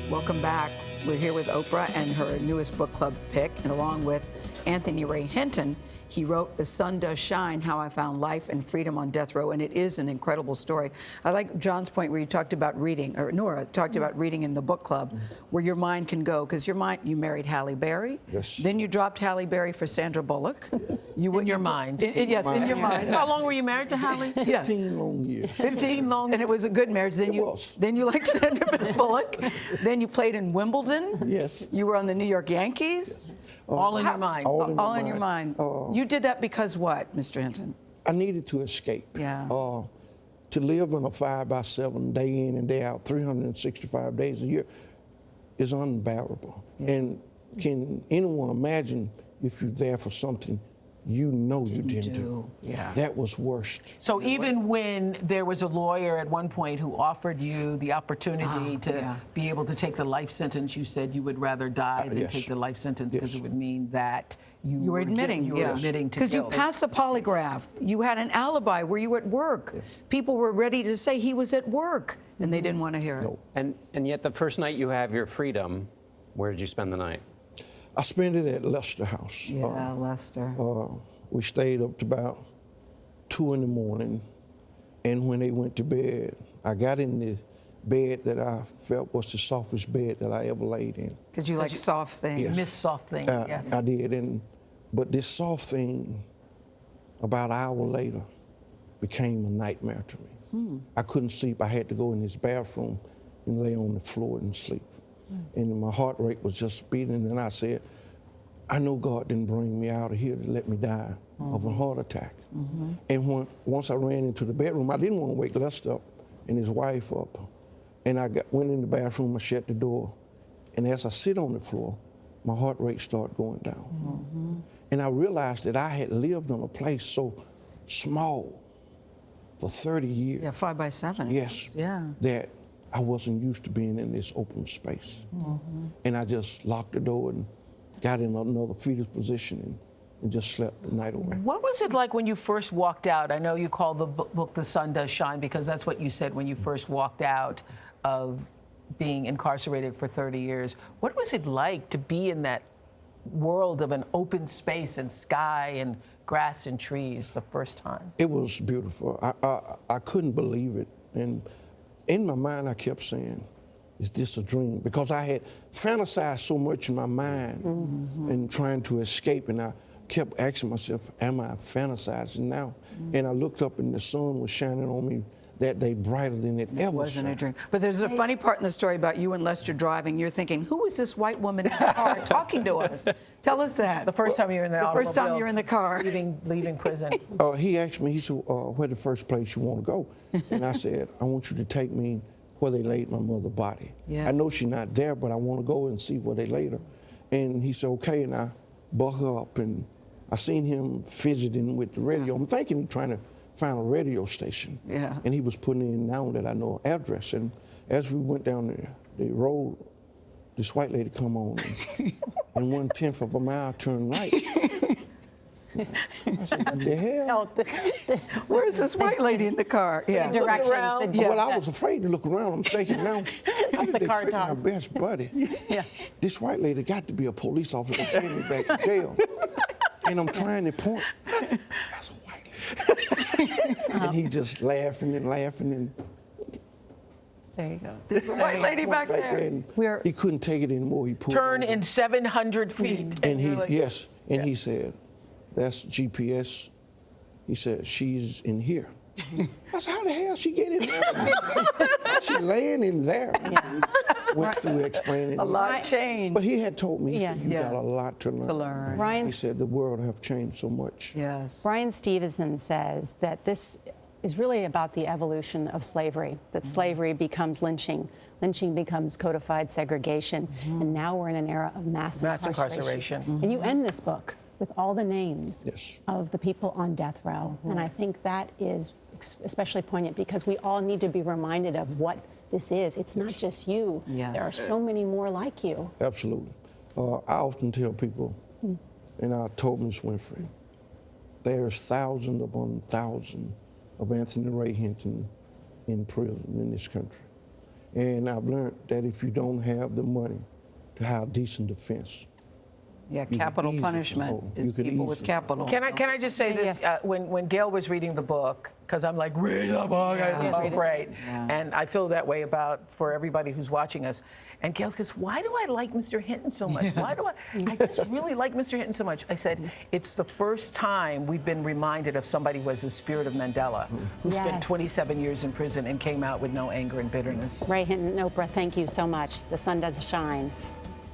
Welcome back. We're here with Oprah and her newest book club pick, and along with Anthony Ray Hinton. He wrote The Sun Does Shine, How I Found Life and Freedom on Death Row, and it is an incredible story. I like John's point where you talked about reading, or Norah talked about reading in the book club, where your mind can go, because your mind, you married Halle Berry. Yes. Then you dropped Halle Berry for Sandra Bullock. Yes. You In your mind. Yes, in your mind. How long were you married to Halle? Yeah. 15 long years. 15 long, and it was a good marriage. Then you liked Sandra Bullock. Then you played in Wimbledon. Yes. You were on the New York Yankees. All in your mind. All in your mind. You did that because what, Mr. Hinton? I needed to escape. Yeah. To live in a 5x7 day in and day out, 365 days a year, is unbearable. Yeah. And can anyone imagine if you're there for something you know you didn't do? Yeah. That was worst. So even when there was a lawyer at one point who offered you the opportunity to be able to take the life sentence, you said you would rather die than Yes. take the life sentence because it would mean that you were admitting. You were admitting to because you kill. passed a polygraph. You had an alibi. Were you at work? Yes. People were ready to say he was at work, and they didn't want to hear it. No. And yet the first night you have your freedom, where did you spend the night? I spent it at Lester House. Yeah, Lester. We stayed up to about 2 in the morning, and when they went to bed, I got in the bed that I felt was the softest bed that I ever laid in. Because you like soft things. Yes. Miss soft things, yes. I did, but this soft thing, about an hour later, became a nightmare to me. I couldn't sleep. I had to go in this bathroom and lay on the floor and sleep. And my heart rate was just beating, and I said, I know God didn't bring me out of here to let me die of a heart attack. And once I ran into the bedroom, I didn't want to wake Lester up and his wife up. And I went in the bathroom, I shut the door, and as I sit on the floor, my heart rate started going down. And I realized that I had lived in a place so small for 30 years. Yeah, 5x7. Yes. Yeah. That I wasn't used to being in this open space. And I just locked the door and got in another fetus position and just slept the night away. What was it like when you first walked out? I know you call the book The Sun Does Shine because that's what you said when you first walked out of being incarcerated for 30 years. What was it like to be in that world of an open space and sky and grass and trees the first time? It was beautiful. I couldn't believe it. And in my mind, I kept saying, is this a dream? Because I had fantasized so much in my mind and trying to escape, and I kept asking myself, am I fantasizing now? And I looked up and the sun was shining on me that day brighter than it ever Wasn't shined. a dream. But there's a funny part in the story about you and Lester driving. You're thinking, who is this white woman in the car talking to us? Tell us that. The first time you were in the The first time automobile, you're in the car. leaving prison. He asked me, he said, where the first place you want to go? And I said, I want you to take me where they laid my mother's body. Yeah. I know she's not there, but I want to go and see where they laid her. And he said, okay, and I buck up, and I seen him fidgeting with the radio. I'm thinking he's trying to find a radio station. Yeah. And he was putting in now that I know address. And as we went down the road, this white lady come on, and 1/10 of a mile turned right. I said, what the hell? Where's this white lady in the car? Yeah. Directions. Well, I was afraid to look around. I'm thinking now, how did The they car trick my talks. best buddy? Yeah. This white lady got to be a police officer to send me back to jail. And I'm trying to point. That's a white lady. And he just laughing and laughing, and There you go. There's a white lady back back there. and We're- he couldn't take it anymore. He pulled Turn over. in 700 feet. And he, you're like, yes, and he said, that's GPS. He said, she's in here. I said, how the hell she get in there? She laying in there. Went through explaining. A lot changed. But he had told me, he said, you Yeah. got a lot to learn. To learn. He Ryan, said, the world have changed so much. Yes. Brian Stevenson says that this is really about the evolution of slavery, that slavery becomes lynching, lynching becomes codified segregation, and now we're in an era of mass incarceration. And you end this book with all the names Yes. of the people on death row. And I think that is especially poignant because we all need to be reminded of what this is. It's not just you. Yes. There are so many more like you. Absolutely. I often tell people, and I told Ms. Winfrey, there's thousands upon thousands of Anthony Ray Hinton in prison in this country. And I've learned that if you don't have the money to have decent defense, Yeah, can capital easily punishment hold. is You could people with easily capital. Can I just say this? Yes. When Gayle was reading the book, because I'm like, read the book, Yeah. oh, great. Yeah. And I feel that way for everybody who's watching us. And Gayle goes, why do I like Mr. Hinton so much? Why do I just really like Mr. Hinton so much? I said, it's the first time we've been reminded of somebody who has the spirit of Mandela, who spent Yes. 27 years in prison and came out with no anger and bitterness. Ray Hinton and Oprah, thank you so much. The sun does shine.